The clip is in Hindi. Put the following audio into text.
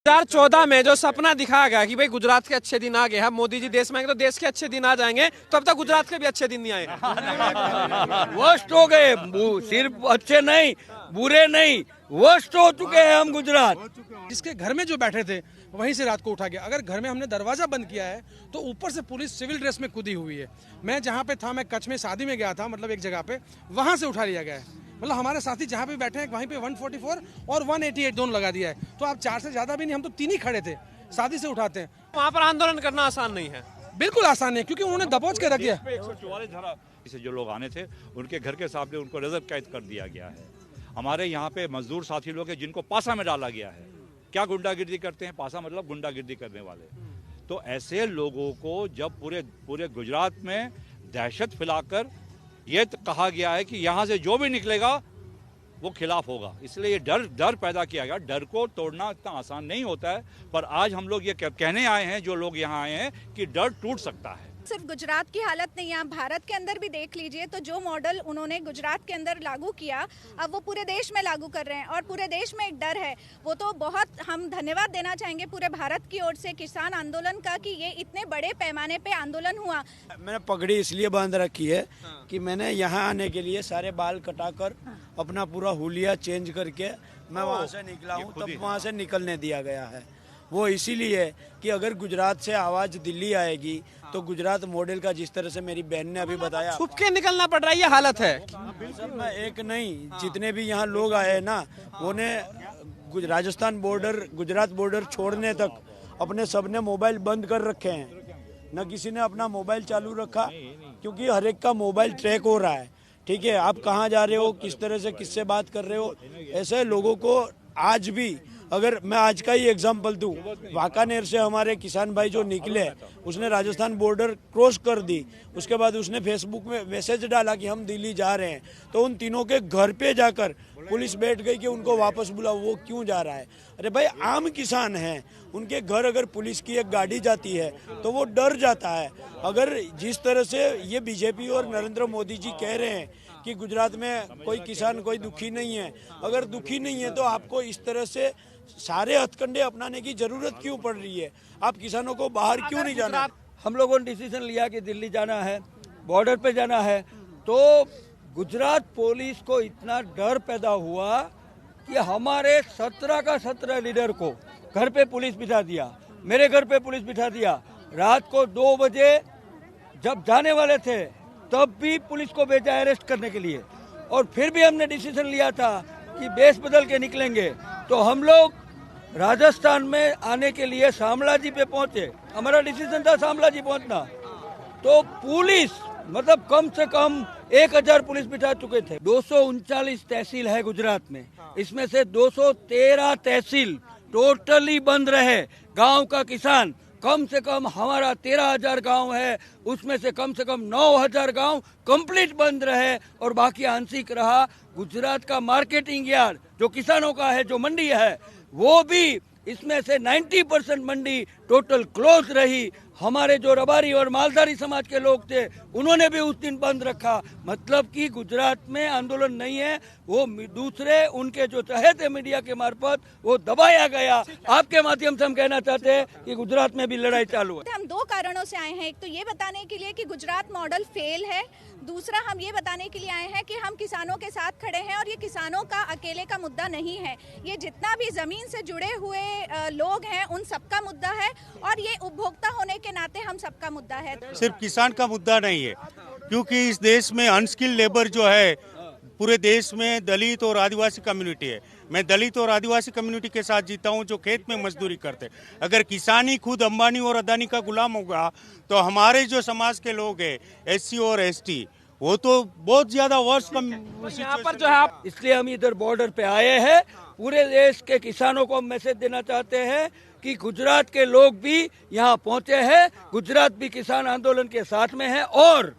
2014 में जो सपना दिखाया गया कि भाई गुजरात के अच्छे दिन आ गए, हम मोदी जी देश में आएंगे तो देश के अच्छे दिन आ जाएंगे, तो अब तक गुजरात के भी अच्छे दिन नहीं आए। वर्स्ट हो गए, सिर्फ अच्छे नहीं बुरे नहीं, वर्स्ट हो चुके हैं हम गुजरात। जिसके घर में जो बैठे थे वहीं से रात को उठा गया। अगर घर में हमने दरवाजा बंद किया है तो ऊपर से पुलिस सिविल ड्रेस में कूदी हुई है। मैं जहाँ पे था, मैं कच्छ में शादी में गया था, मतलब एक जगह पे, वहां से उठा लिया गया है। मतलब हमारे साथी जहाँ पे बैठे हैं वहीं पे 144 और 188 दोनों लगा दिया है। तो आप 4 से ज्यादा भी नहीं, हम तो 3 ही खड़े थे, शादी से उठाते हैं। वहाँ पर आंदोलन करना आसान नहीं है। बिल्कुल आसान नहीं, क्योंकि उन्होंने दबोच के रख दिया। 144 धारा से जो लोग आने थे उनके घर के सामने उनको नजर कैद कर दिया गया है। हमारे यहाँ पे मजदूर साथी लोग हैं जिनको पासा में डाला गया है। क्या गुंडागिर्दी करते हैं, पासा मतलब गुंडागिर्दी करने वाले। तो ऐसे लोगों को जब पूरे गुजरात में दहशत फैलाकर ये कहा गया है कि यहाँ से जो भी निकलेगा वो खिलाफ होगा, इसलिए ये डर पैदा किया गया। डर को तोड़ना इतना आसान नहीं होता है, पर आज हम लोग ये कहने आए हैं, जो लोग यहाँ आए हैं, कि डर टूट सकता है। सिर्फ गुजरात की हालत नहीं है, आप भारत के अंदर भी देख लीजिए तो जो मॉडल उन्होंने गुजरात के अंदर लागू किया, अब वो पूरे देश में लागू कर रहे हैं और पूरे देश में एक डर है। वो तो बहुत हम धन्यवाद देना चाहेंगे पूरे भारत की ओर से किसान आंदोलन का कि ये इतने बड़े पैमाने पे आंदोलन हुआ। मैंने पगड़ी इसलिए बांध रखी है कि मैंने यहाँ आने के लिए सारे बाल कटाकर अपना पूरा हुलिया चेंज करके मैं वहाँ से निकला हूँ, तब वहाँ से निकलने दिया गया है। वो इसीलिए कि अगर गुजरात से आवाज दिल्ली आएगी तो गुजरात मॉडल का, जिस तरह से मेरी बहन ने अभी बताया, छुप के निकलना पड़ रहा है, ये हालत है। सब मैं एक नहीं, जितने भी यहाँ लोग आए हैं ना, उन्हें राजस्थान बॉर्डर गुजरात बॉर्डर छोड़ने तक अपने सबने मोबाइल बंद कर रखे हैं। न किसी ने अपना मोबाइल चालू रखा, क्योंकि हर एक का मोबाइल ट्रैक हो रहा है। ठीक है, आप कहाँ जा रहे हो, किस तरह से किससे बात कर रहे हो, ऐसे लोगों को आज भी, अगर मैं आज का ही एग्जांपल दूं, वाकानेर से हमारे किसान भाई जो निकले, उसने राजस्थान बॉर्डर क्रॉस कर दी, उसके बाद उसने फेसबुक में मैसेज डाला कि हम दिल्ली जा रहे हैं, तो उन तीनों के घर पे जाकर पुलिस बैठ गई कि उनको वापस बुलाओ, वो क्यों जा रहा है। अरे भाई, आम किसान हैं, उनके घर अगर पुलिस की एक गाड़ी जाती है तो वो डर जाता है। अगर जिस तरह से ये बीजेपी और नरेंद्र मोदी जी कह रहे हैं कि गुजरात में कोई किसान कोई दुखी नहीं है, अगर दुखी नहीं है तो आपको इस तरह से सारे हथकंडे अपनाने की जरूरत क्यों पड़ रही है? आप किसानों को बाहर क्यों नहीं जाना? हम लोगों ने डिसीजन लिया कि दिल्ली जाना है, बॉर्डर पे जाना है, तो गुजरात पुलिस को इतना डर पैदा हुआ कि हमारे 17 का 17 लीडर को घर पे पुलिस बिठा दिया, मेरे घर पे पुलिस बिठा दिया। रात को 2 बजे जब जाने वाले थे तब भी पुलिस को भेजा अरेस्ट करने के लिए, और फिर भी हमने डिसीजन लिया था कि बेस बदल के निकलेंगे। तो हम लोग राजस्थान में आने के लिए शामलाजी पे पहुंचे, हमारा डिसीजन था शामलाजी पहुंचना। तो पुलिस मतलब कम से कम 1000 पुलिस बिठा चुके थे। 239 तहसील है गुजरात में, इसमें से 213 तहसील टोटली बंद रहे। गांव का किसान कम से कम, हमारा 13,000 गांव है, उसमें से कम 9,000 गांव कंप्लीट बंद रहे और बाकी आंशिक रहा। गुजरात का मार्केटिंग यार्ड जो किसानों का है, जो मंडी है, वो भी, इसमें से 90% मंडी टोटल क्लोज रही। हमारे जो रबारी और मालधारी समाज के लोग थे उन्होंने भी उस दिन बंद रखा। मतलब कि गुजरात में आंदोलन नहीं है, वो दूसरे उनके जो चहेते मीडिया के मार्फत वो दबाया गया। आपके माध्यम से हम कहना चाहते हैं कि गुजरात में भी लड़ाई चालू है। हम 2 कारणों से आए हैं। एक तो ये बताने के लिए कि गुजरात मॉडल फेल है, दूसरा हम ये बताने के लिए आए हैं कि हम किसानों के साथ खड़े हैं और ये किसानों का अकेले का मुद्दा नहीं है, ये जितना भी जमीन से जुड़े हुए लोग हैं उन सबका मुद्दा है, और ये उपभोक्ता होने के नाते हम सबका मुद्दा है। सिर्फ किसान का मुद्दा नहीं है, क्योंकि इस देश में अनस्किल्ड लेबर जो है, पूरे देश में दलित और आदिवासी कम्युनिटी है। मैं दलित और आदिवासी कम्युनिटी के साथ जीता हूं, जो खेत में मजदूरी करते। अगर किसान ही खुद अंबानी और अदानी का गुलाम होगा तो हमारे जो समाज के लोग हैं, SC और ST, वो तो बहुत ज्यादा वर्ष कम यहाँ पर जो है आप, इसलिए हम इधर बॉर्डर पे आए हैं। पूरे देश के किसानों को हम मैसेज देना चाहते हैं कि गुजरात के लोग भी यहाँ पहुँचे हैं, गुजरात भी किसान आंदोलन के साथ में है। और